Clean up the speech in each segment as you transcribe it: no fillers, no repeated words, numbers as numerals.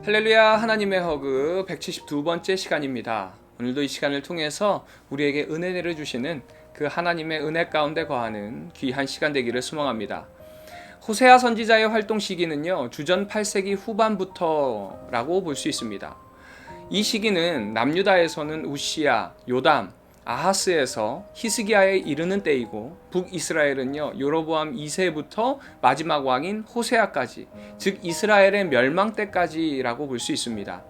할렐루야. 하나님의 허그 172번째 시간입니다. 오늘도 이 시간을 통해서 우리에게 은혜 내려주시는 그 하나님의 은혜 가운데 거하는 귀한 시간 되기를 소망합니다. 호세아 선지자의 활동 시기는요, 주전 8세기 후반부터라고 볼 수 있습니다. 이 시기는 남유다에서는 우시야, 요담, 아하스에서 히스기야에 이르는 때이고, 북이스라엘은요 여로보암 2세부터 마지막 왕인 호세아까지, 즉 이스라엘의 멸망 때까지라고 볼 수 있습니다.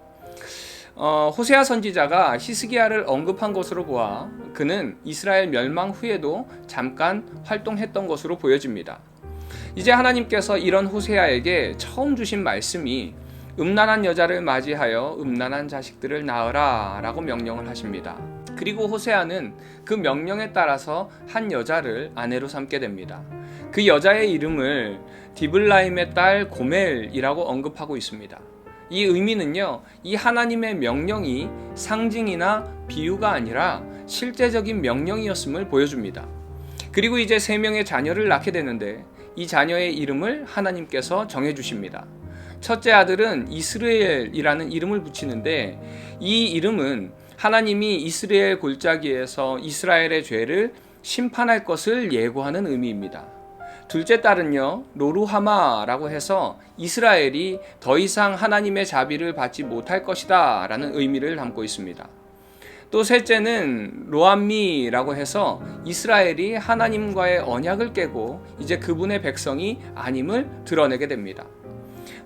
호세아 선지자가 히스기야를 언급한 것으로 보아 그는 이스라엘 멸망 후에도 잠깐 활동했던 것으로 보여집니다. 이제 하나님께서 이런 호세아에게 처음 주신 말씀이 음란한 여자를 맞이하여 음란한 자식들을 낳으라 라고 명령을 하십니다. 그리고 호세아는 그 명령에 따라서 한 여자를 아내로 삼게 됩니다. 그 여자의 이름을 디블라임의 딸 고멜이라고 언급하고 있습니다. 이 의미는요, 이 하나님의 명령이 상징이나 비유가 아니라 실제적인 명령이었음을 보여줍니다. 그리고 이제 3명의 자녀를 낳게 되는데 이 자녀의 이름을 하나님께서 정해주십니다. 첫째 아들은 이스라엘이라는 이름을 붙이는데, 이 이름은 하나님이 이스라엘 골짜기에서 이스라엘의 죄를 심판할 것을 예고하는 의미입니다. 둘째 딸은요, 로루하마라고 해서 이스라엘이 더 이상 하나님의 자비를 받지 못할 것이다 라는 의미를 담고 있습니다. 또 셋째는 로암미라고 해서 이스라엘이 하나님과의 언약을 깨고 이제 그분의 백성이 아님을 드러내게 됩니다.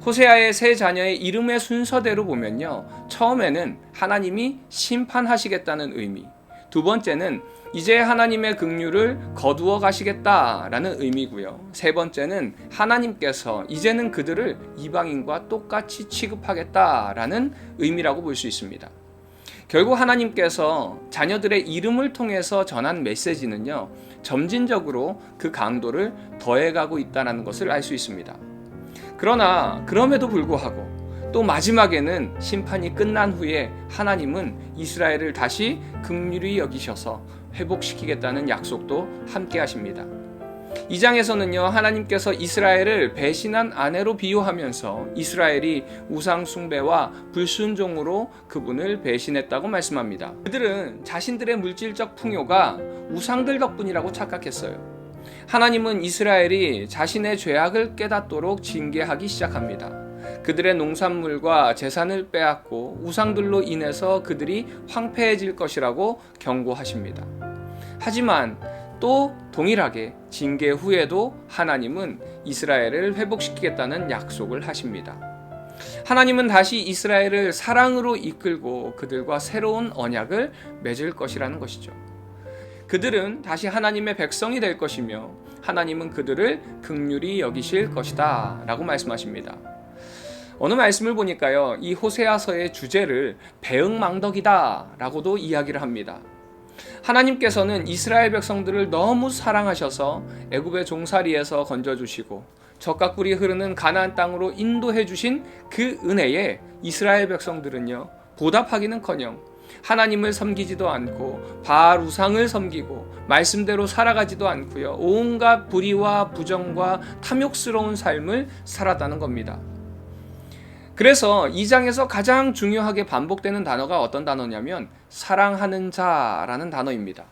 호세아의 세 자녀의 이름의 순서대로 보면요, 처음에는 하나님이 심판하시겠다는 의미, 두 번째는 이제 하나님의 긍휼을 거두어 가시겠다라는 의미고요, 세 번째는 하나님께서 이제는 그들을 이방인과 똑같이 취급하겠다라는 의미라고 볼 수 있습니다. 결국 하나님께서 자녀들의 이름을 통해서 전한 메시지는요, 점진적으로 그 강도를 더해가고 있다는 것을 알 수 있습니다. 그러나 그럼에도 불구하고 또 마지막에는 심판이 끝난 후에 하나님은 이스라엘을 다시 긍휼히 여기셔서 회복시키겠다는 약속도 함께 하십니다. 이 장에서는요, 하나님께서 이스라엘을 배신한 아내로 비유하면서 이스라엘이 우상 숭배와 불순종으로 그분을 배신했다고 말씀합니다. 그들은 자신들의 물질적 풍요가 우상들 덕분이라고 착각했어요. 하나님은 이스라엘이 자신의 죄악을 깨닫도록 징계하기 시작합니다. 그들의 농산물과 재산을 빼앗고 우상들로 인해서 그들이 황폐해질 것이라고 경고하십니다. 하지만 또 동일하게 징계 후에도 하나님은 이스라엘을 회복시키겠다는 약속을 하십니다. 하나님은 다시 이스라엘을 사랑으로 이끌고 그들과 새로운 언약을 맺을 것이라는 것이죠. 그들은 다시 하나님의 백성이 될 것이며 하나님은 그들을 긍휼히 여기실 것이다 라고 말씀하십니다. 어느 말씀을 보니까요, 이 호세아서의 주제를 배응망덕이다 라고도 이야기를 합니다. 하나님께서는 이스라엘 백성들을 너무 사랑하셔서 애굽의 종살이에서 건져주시고 젖과 꿀이 흐르는 가나안 땅으로 인도해 주신 그 은혜에 이스라엘 백성들은요, 보답하기는커녕 하나님을 섬기지도 않고 바알 우상을 섬기고 말씀대로 살아가지도 않고요, 온갖 불의와 부정과 탐욕스러운 삶을 살았다는 겁니다. 그래서 이 장에서 가장 중요하게 반복되는 단어가 어떤 단어냐면 사랑하는 자라는 단어입니다.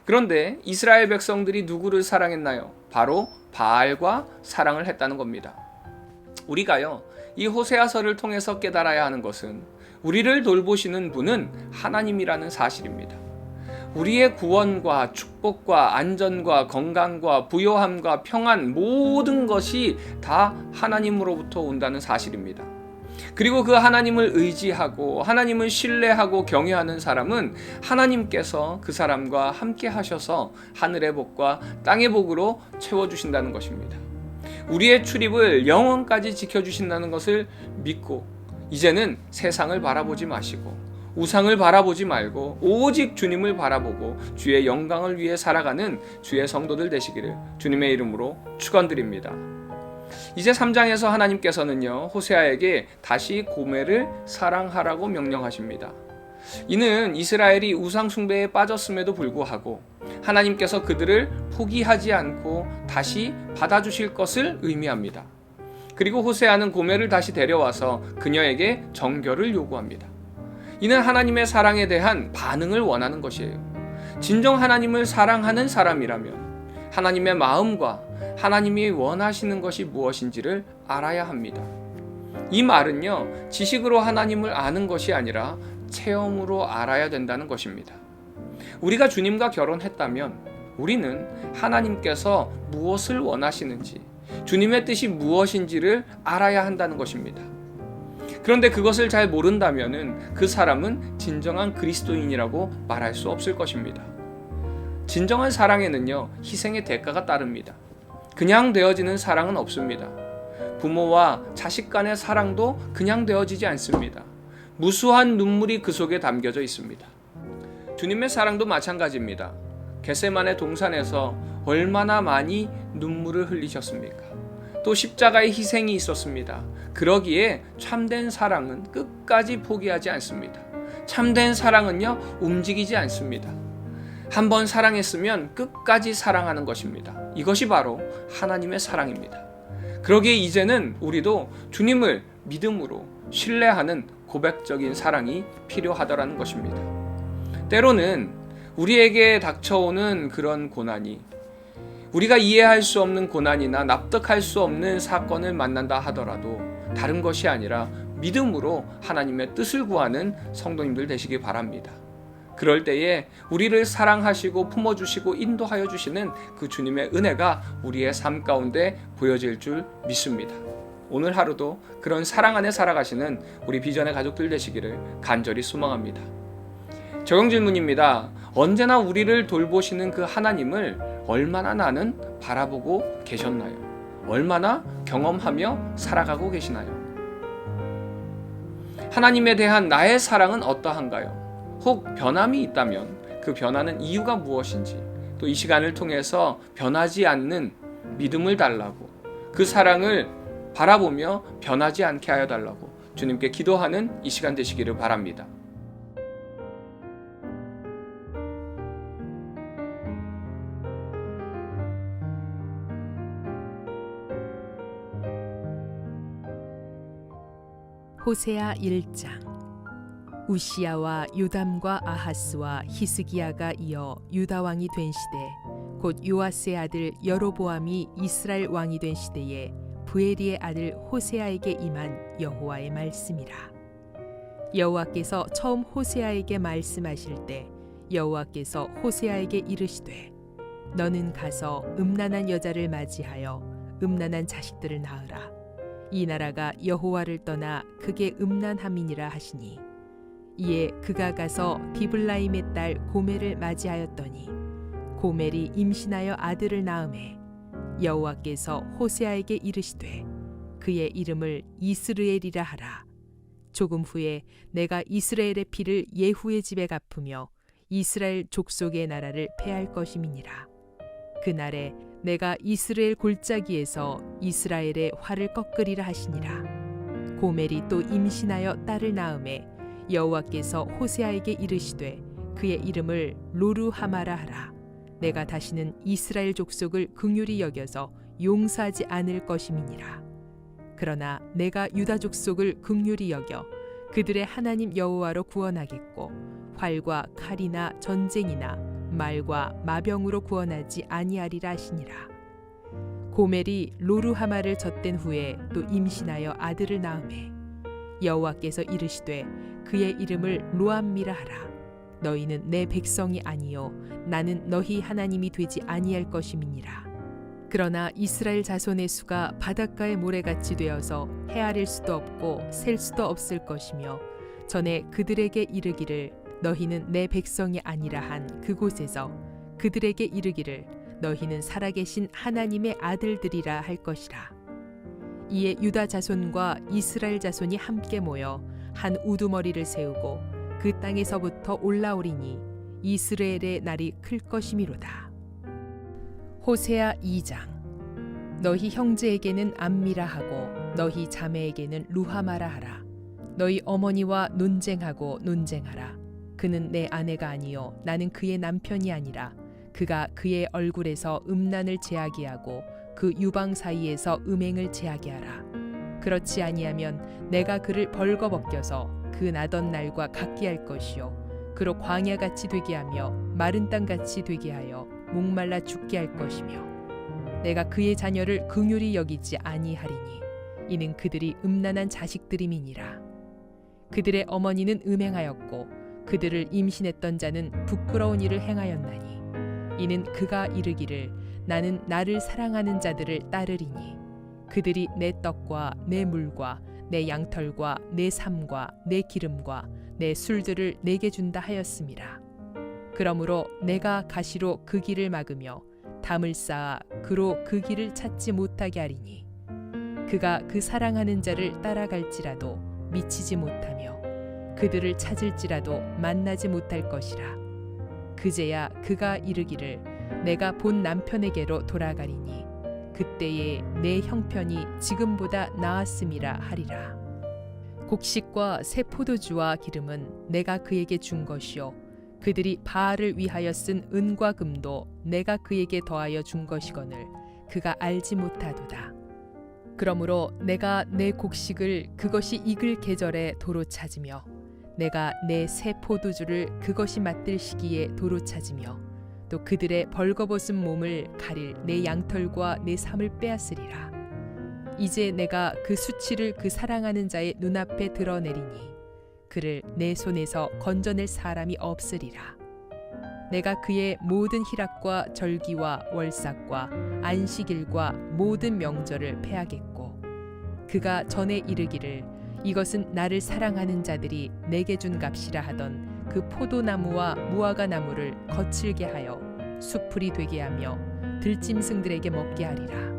그런데 이스라엘 백성들이 누구를 사랑했나요? 바로 바알과 사랑을 했다는 겁니다. 우리가요, 이 호세아서를 통해서 깨달아야 하는 것은 우리를 돌보시는 분은 하나님이라는 사실입니다. 우리의 구원과 축복과 안전과 건강과 부요함과 평안, 모든 것이 다 하나님으로부터 온다는 사실입니다. 그리고 그 하나님을 의지하고 하나님을 신뢰하고 경외하는 사람은 하나님께서 그 사람과 함께 하셔서 하늘의 복과 땅의 복으로 채워주신다는 것입니다. 우리의 출입을 영원까지 지켜주신다는 것을 믿고 이제는 세상을 바라보지 마시고 우상을 바라보지 말고 오직 주님을 바라보고 주의 영광을 위해 살아가는 주의 성도들 되시기를 주님의 이름으로 축원드립니다. 이제 3장에서 하나님께서는요, 호세아에게 다시 고멜을 사랑하라고 명령하십니다. 이는 이스라엘이 우상 숭배에 빠졌음에도 불구하고 하나님께서 그들을 포기하지 않고 다시 받아주실 것을 의미합니다. 그리고 호세아는 고멜을 다시 데려와서 그녀에게 정결을 요구합니다. 이는 하나님의 사랑에 대한 반응을 원하는 것이에요. 진정 하나님을 사랑하는 사람이라면 하나님의 마음과 하나님이 원하시는 것이 무엇인지를 알아야 합니다. 이 말은요, 지식으로 하나님을 아는 것이 아니라 체험으로 알아야 된다는 것입니다. 우리가 주님과 결혼했다면 우리는 하나님께서 무엇을 원하시는지, 주님의 뜻이 무엇인지를 알아야 한다는 것입니다. 그런데 그것을 잘 모른다면 그 사람은 진정한 그리스도인이라고 말할 수 없을 것입니다. 진정한 사랑에는요, 희생의 대가가 따릅니다. 그냥 되어지는 사랑은 없습니다. 부모와 자식 간의 사랑도 그냥 되어지지 않습니다. 무수한 눈물이 그 속에 담겨져 있습니다. 주님의 사랑도 마찬가지입니다. 겟세마네 동산에서 얼마나 많이 눈물을 흘리셨습니까? 또 십자가의 희생이 있었습니다. 그러기에 참된 사랑은 끝까지 포기하지 않습니다. 참된 사랑은요, 움직이지 않습니다. 한번 사랑했으면 끝까지 사랑하는 것입니다. 이것이 바로 하나님의 사랑입니다. 그러기에 이제는 우리도 주님을 믿음으로 신뢰하는 고백적인 사랑이 필요하다라는 것입니다. 때로는 우리에게 닥쳐오는 그런 고난이, 우리가 이해할 수 없는 고난이나 납득할 수 없는 사건을 만난다 하더라도 다른 것이 아니라 믿음으로 하나님의 뜻을 구하는 성도님들 되시기 바랍니다. 그럴 때에 우리를 사랑하시고 품어주시고 인도하여 주시는 그 주님의 은혜가 우리의 삶 가운데 보여질 줄 믿습니다. 오늘 하루도 그런 사랑 안에 살아가시는 우리 비전의 가족들 되시기를 간절히 소망합니다. 적용 질문입니다. 언제나 우리를 돌보시는 그 하나님을 얼마나 나는 바라보고 계셨나요? 얼마나 경험하며 살아가고 계시나요? 하나님에 대한 나의 사랑은 어떠한가요? 혹 변함이 있다면 그 변하는 이유가 무엇인지, 또 이 시간을 통해서 변하지 않는 믿음을 달라고, 그 사랑을 바라보며 변하지 않게 하여 달라고 주님께 기도하는 이 시간 되시기를 바랍니다. 호세아 1장. 우시야와 요담과 아하스와 히스기야가 이어 유다 왕이 된 시대, 곧 요아스의 아들 여로보암이 이스라엘 왕이 된 시대에 브에리의 아들 호세아에게 임한 여호와의 말씀이라. 여호와께서 처음 호세아에게 말씀하실 때 여호와께서 호세아에게 이르시되, 너는 가서 음란한 여자를 맞이하여 음란한 자식들을 낳으라. 이 나라가 여호와를 떠나 그게 음란함이니라 하시니, 이에 그가 가서 디블라임의 딸 고멜을 맞이하였더니 고멜이 임신하여 아들을 낳으매 여호와께서 호세아에게 이르시되, 그의 이름을 이스르엘이라 하라. 조금 후에 내가 이스라엘의 피를 예후의 집에 갚으며 이스라엘 족속의 나라를 패할 것임이니라. 그날에 내가 이스라엘 골짜기에서 이스라엘의 활을 꺾으리라 하시니라. 고멜이 또 임신하여 딸을 낳으매 여호와께서 호세아에게 이르시되, 그의 이름을 로루하마라 하라. 내가 다시는 이스라엘 족속을 긍휼히 여겨서 용서하지 않을 것임이니라. 그러나 내가 유다 족속을 긍휼히 여겨 그들의 하나님 여호와로 구원하겠고, 활과 칼이나 전쟁이나 말과 마병으로 구원하지 아니하리라 하시니라. 고멜이 로루하마를 젖댄 후에 또 임신하여 아들을 낳으매 여호와께서 이르시되, 그의 이름을 로암미라 하라. 너희는 내 백성이 아니요 나는 너희 하나님이 되지 아니할 것임이니라. 그러나 이스라엘 자손의 수가 바닷가의 모래같이 되어서 헤아릴 수도 없고 셀 수도 없을 것이며, 전에 그들에게 이르기를 너희는 내 백성이 아니라 한 그곳에서 그들에게 이르기를 너희는 살아계신 하나님의 아들들이라 할 것이라. 이에 유다 자손과 이스라엘 자손이 함께 모여 한 우두머리를 세우고 그 땅에서부터 올라오리니 이스라엘의 날이 클 것이미로다. 호세아 2장. 너희 형제에게는 암미라 하고 너희 자매에게는 루하마라 하라. 너희 어머니와 논쟁하고 논쟁하라. 그는 내 아내가 아니요 나는 그의 남편이 아니라 그가 그의 얼굴에서 음란을 제하게 하고 그 유방 사이에서 음행을 제하게 하라. 그렇지 아니하면 내가 그를 벌거벗겨서 그 나던 날과 같게 할 것이요 그로 광야같이 되게 하며 마른 땅같이 되게 하여 목말라 죽게 할 것이며 내가 그의 자녀를 긍휼히 여기지 아니하리니 이는 그들이 음란한 자식들임이니라. 그들의 어머니는 음행하였고 그들을 임신했던 자는 부끄러운 일을 행하였나니 이는 그가 이르기를 나는 나를 사랑하는 자들을 따르리니 그들이 내 떡과 내 물과 내 양털과 내 삶과 내 기름과 내 술들을 내게 준다 하였음이라. 그러므로 내가 가시로 그 길을 막으며 담을 쌓아 그로 그 길을 찾지 못하게 하리니 그가 그 사랑하는 자를 따라갈지라도 미치지 못하며 그들을 찾을지라도 만나지 못할 것이라. 그제야 그가 이르기를 내가 본 남편에게로 돌아가리니 그때에 내 형편이 지금보다 나았음이라 하리라. 곡식과 새 포도주와 기름은 내가 그에게 준 것이요 그들이 바알을 위하여 쓴 은과 금도 내가 그에게 더하여 준 것이거늘 그가 알지 못하도다. 그러므로 내가 내 곡식을 그것이 익을 계절에 도로 찾으며 내가 내 새 포도주를 그것이 맛들 시기에 도로 찾으며 또 그들의 벌거벗은 몸을 가릴 내 양털과 내 삶을 빼앗으리라. 이제 내가 그 수치를 그 사랑하는 자의 눈앞에 드러내리니 그를 내 손에서 건져낼 사람이 없으리라. 내가 그의 모든 희락과 절기와 월삭과 안식일과 모든 명절을 패하겠고 그가 전에 이르기를 이것은 나를 사랑하는 자들이 내게 준 값이라 하던 그 포도나무와 무화과 나무를 거칠게 하여 수풀이 되게 하며 들짐승들에게 먹게 하리라.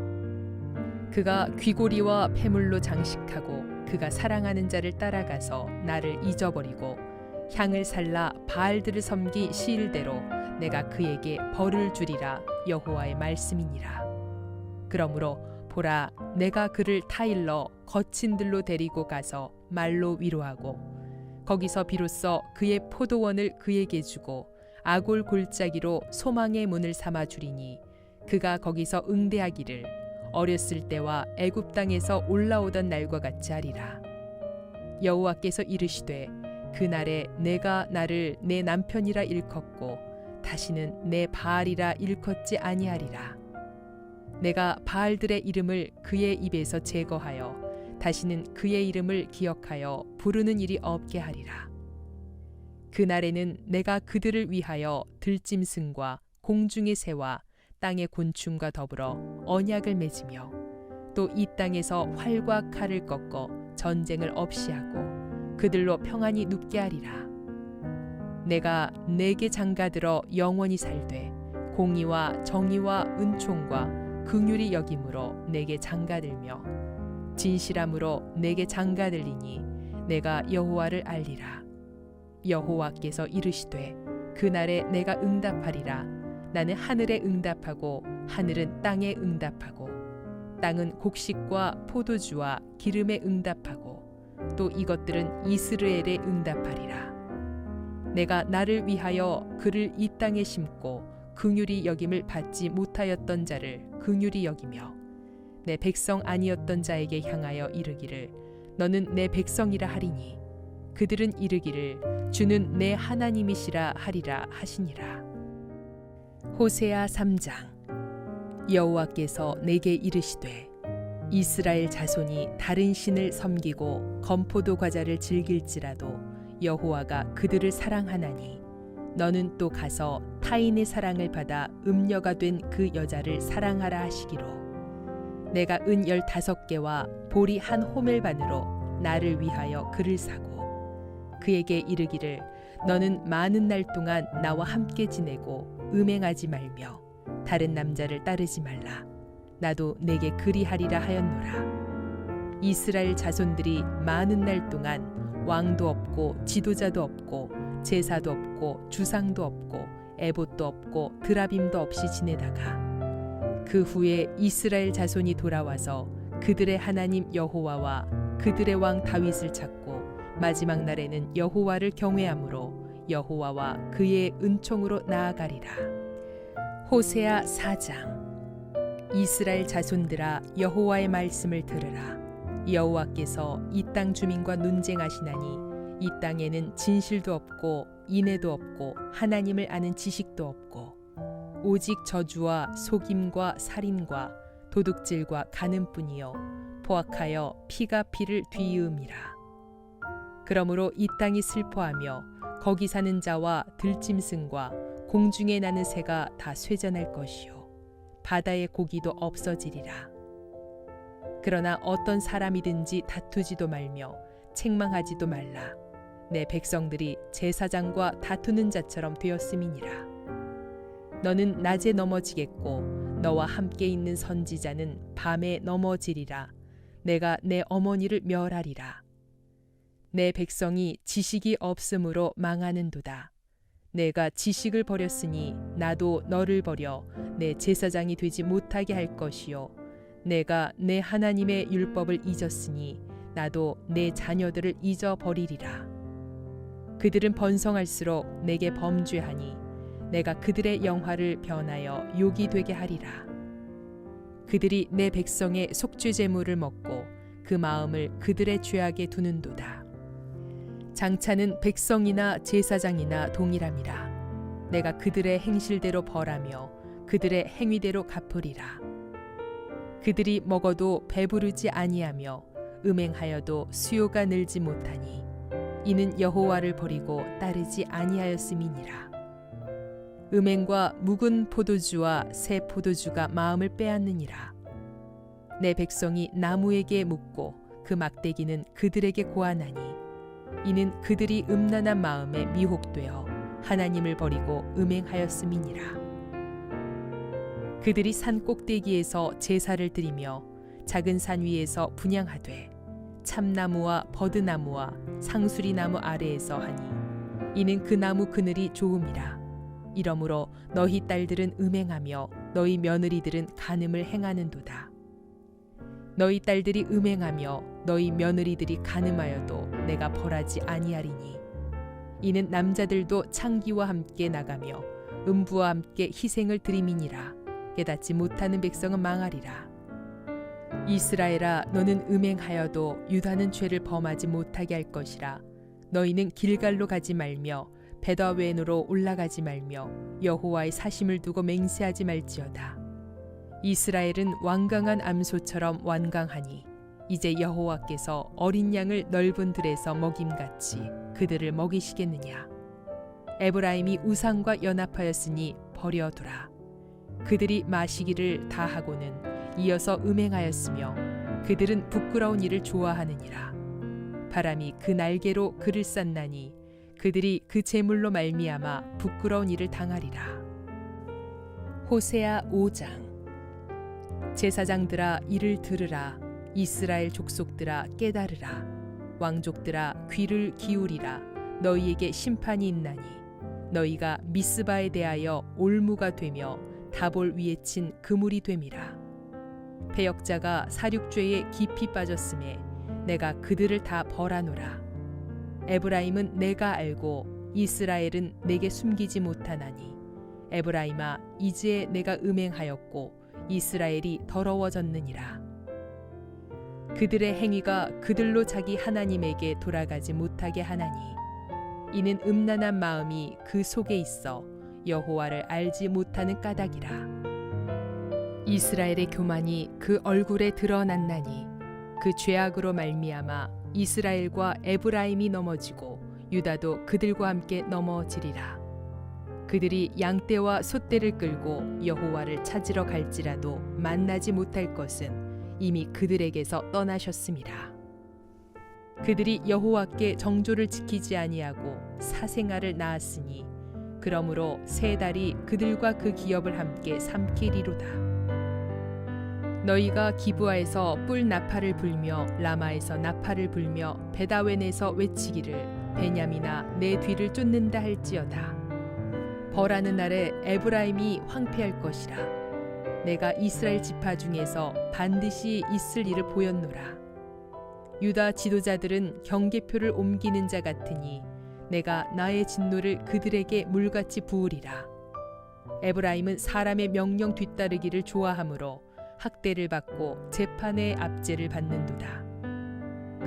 그가 귀고리와 폐물로 장식하고 그가 사랑하는 자를 따라가서 나를 잊어버리고 향을 살라 바알들을 섬기 시일대로 내가 그에게 벌을 주리라. 여호와의 말씀이니라. 그러므로 보라, 내가 그를 타일러 거친 들로 데리고 가서 말로 위로하고 거기서 비로소 그의 포도원을 그에게 주고 아골 골짜기로 소망의 문을 삼아 주리니 그가 거기서 응대하기를 어렸을 때와 애굽 땅에서 올라오던 날과 같이 하리라. 여호와께서 이르시되 그날에 내가 나를 내 남편이라 일컫고 다시는 내 바알이라 일컫지 아니하리라. 내가 바알들의 이름을 그의 입에서 제거하여 다시는 그의 이름을 기억하여 부르는 일이 없게 하리라. 그날에는 내가 그들을 위하여 들짐승과 공중의 새와 땅의 곤충과 더불어 언약을 맺으며 또 이 땅에서 활과 칼을 꺾어 전쟁을 없이 하고 그들로 평안히 눕게 하리라. 내가 내게 장가들어 영원히 살되 공의와 정의와 은총과 긍휼이 여김으로 내게 장가들며 진실함으로 내게 장가들리니 내가 여호와를 알리라. 여호와께서 이르시되 그날에 내가 응답하리라. 나는 하늘에 응답하고 하늘은 땅에 응답하고 땅은 곡식과 포도주와 기름에 응답하고 또 이것들은 이스라엘에 응답하리라. 내가 나를 위하여 그를 이 땅에 심고 긍휼히 여김을 받지 못하였던 자를 긍휼히 여기며 내 백성 아니었던 자에게 향하여 이르기를 너는 내 백성이라 하리니 그들은 이르기를 주는 내 하나님이시라 하리라 하시니라. 호세아 3장. 여호와께서 내게 이르시되 이스라엘 자손이 다른 신을 섬기고 건포도 과자를 즐길지라도 여호와가 그들을 사랑하나니 너는 또 가서 타인의 사랑을 받아 음녀가 된 그 여자를 사랑하라 하시기로 내가 은 15개와 보리 한 호멜반으로 나를 위하여 그를 사고 그에게 이르기를 너는 많은 날 동안 나와 함께 지내고 음행하지 말며 다른 남자를 따르지 말라. 나도 내게 그리하리라 하였노라. 이스라엘 자손들이 많은 날 동안 왕도 없고 지도자도 없고 제사도 없고 주상도 없고 에봇도 없고 드라빔도 없이 지내다가 그 후에 이스라엘 자손이 돌아와서 그들의 하나님 여호와와 그들의 왕 다윗을 찾고 마지막 날에는 여호와를 경외함으로 여호와와 그의 은총으로 나아가리라. 호세아 4장. 이스라엘 자손들아 여호와의 말씀을 들으라. 여호와께서 이 땅 주민과 논쟁하시나니 이 땅에는 진실도 없고 인애도 없고 하나님을 아는 지식도 없고 오직 저주와 속임과 살인과 도둑질과 간음뿐이요 포악하여 피가 피를 뒤이음이라. 그러므로 이 땅이 슬퍼하며 거기 사는 자와 들짐승과 공중에 나는 새가 다 쇠잔할 것이요 바다의 고기도 없어지리라. 그러나 어떤 사람이든지 다투지도 말며 책망하지도 말라. 내 백성들이 제사장과 다투는 자처럼 되었음이니라. 너는 낮에 넘어지겠고 너와 함께 있는 선지자는 밤에 넘어지리라. 내가 내 어머니를 멸하리라. 내 백성이 지식이 없으므로 망하는도다. 내가 지식을 버렸으니 나도 너를 버려 내 제사장이 되지 못하게 할 것이요 내가 내 하나님의 율법을 잊었으니 나도 내 자녀들을 잊어버리리라. 그들은 번성할수록 내게 범죄하니 내가 그들의 영화를 변하여 욕이 되게 하리라. 그들이 내 백성의 속죄 제물을 먹고 그 마음을 그들의 죄악에 두는도다. 장차는 백성이나 제사장이나 동일함이라. 내가 그들의 행실대로 벌하며 그들의 행위대로 갚으리라. 그들이 먹어도 배부르지 아니하며 음행하여도 수요가 늘지 못하니 이는 여호와를 버리고 따르지 아니하였음이니라. 음행과 묵은 포도주와 새 포도주가 마음을 빼앗느니라. 내 백성이 나무에게 묻고 그 막대기는 그들에게 고하나니 이는 그들이 음란한 마음에 미혹되어 하나님을 버리고 음행하였음이니라. 그들이 산 꼭대기에서 제사를 드리며 작은 산 위에서 분향하되 참나무와 버드나무와 상수리나무 아래에서 하니 이는 그 나무 그늘이 좋음이라. 이러므로 너희 딸들은 음행하며 너희 며느리들은 간음을 행하는도다. 너희 딸들이 음행하며 너희 며느리들이 간음하여도 내가 벌하지 아니하리니 이는 남자들도 창기와 함께 나가며 음부와 함께 희생을 드림이니라. 깨닫지 못하는 백성은 망하리라. 이스라엘아 너는 음행하여도 유다는 죄를 범하지 못하게 할 것이라. 너희는 길갈로 가지 말며 베다웬으로 올라가지 말며 여호와의 사심을 두고 맹세하지 말지어다. 이스라엘은 완강한 암소처럼 완강하니 이제 여호와께서 어린 양을 넓은 들에서 먹임같이 그들을 먹이시겠느냐. 에브라임이 우상과 연합하였으니 버려두라. 그들이 마시기를 다하고는 이어서 음행하였으며 그들은 부끄러운 일을 좋아하느니라. 바람이 그 날개로 그를 쌌나니 그들이 그 재물로 말미암아 부끄러운 일을 당하리라. 호세아 5장. 제사장들아 이를 들으라. 이스라엘 족속들아 깨달으라. 왕족들아 귀를 기울이라. 너희에게 심판이 있나니 너희가 미스바에 대하여 올무가 되며 다볼 위에 친 그물이 됨이라. 패역자가 사륙죄에 깊이 빠졌음에 내가 그들을 다 벌하노라. 에브라임은 내가 알고 이스라엘은 내게 숨기지 못하나니 에브라임아 이제 내가 음행하였고 이스라엘이 더러워졌느니라. 그들의 행위가 그들로 자기 하나님에게 돌아가지 못하게 하나니 이는 음란한 마음이 그 속에 있어 여호와를 알지 못하는 까닭이라. 이스라엘의 교만이 그 얼굴에 드러났나니 그 죄악으로 말미암아 이스라엘과 에브라임이 넘어지고 유다도 그들과 함께 넘어지리라. 그들이 양떼와 숫떼를 끌고 여호와를 찾으러 갈지라도 만나지 못할 것은 이미 그들에게서 떠나셨음이라. 그들이 여호와께 정조를 지키지 아니하고 사생아를 낳았으니 그러므로 세 달이 그들과 그 기업을 함께 삼키리로다. 너희가 기브아에서 뿔 나팔을 불며 라마에서 나팔을 불며 베다웬에서 외치기를 베냐민아 내 뒤를 쫓는다 할지어다. 벌하는 날에 에브라임이 황폐할 것이라. 내가 이스라엘 지파 중에서 반드시 있을 일을 보였노라. 유다 지도자들은 경계표를 옮기는 자 같으니 내가 나의 진노를 그들에게 물같이 부으리라. 에브라임은 사람의 명령 뒤따르기를 좋아하므로 학대를 받고 재판의 압제를 받는도다.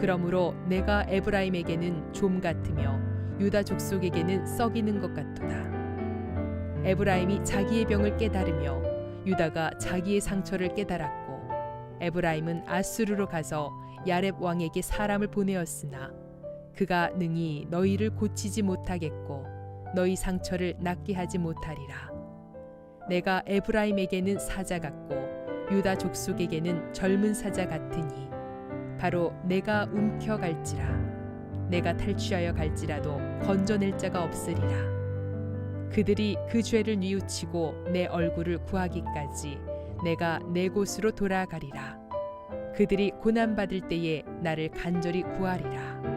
그러므로 내가 에브라임에게는 좀 같으며 유다 족속에게는 썩이는 것 같도다. 에브라임이 자기의 병을 깨달으며 유다가 자기의 상처를 깨달았고 에브라임은 아수르로 가서 야렙 왕에게 사람을 보내었으나 그가 능히 너희를 고치지 못하겠고 너희 상처를 낫게 하지 못하리라. 내가 에브라임에게는 사자 같고 유다 족속에게는 젊은 사자 같으니 바로 내가 움켜갈지라. 내가 탈취하여 갈지라도 건져낼 자가 없으리라. 그들이 그 죄를 뉘우치고 내 얼굴을 구하기까지 내가 내 곳으로 돌아가리라. 그들이 고난받을 때에 나를 간절히 구하리라.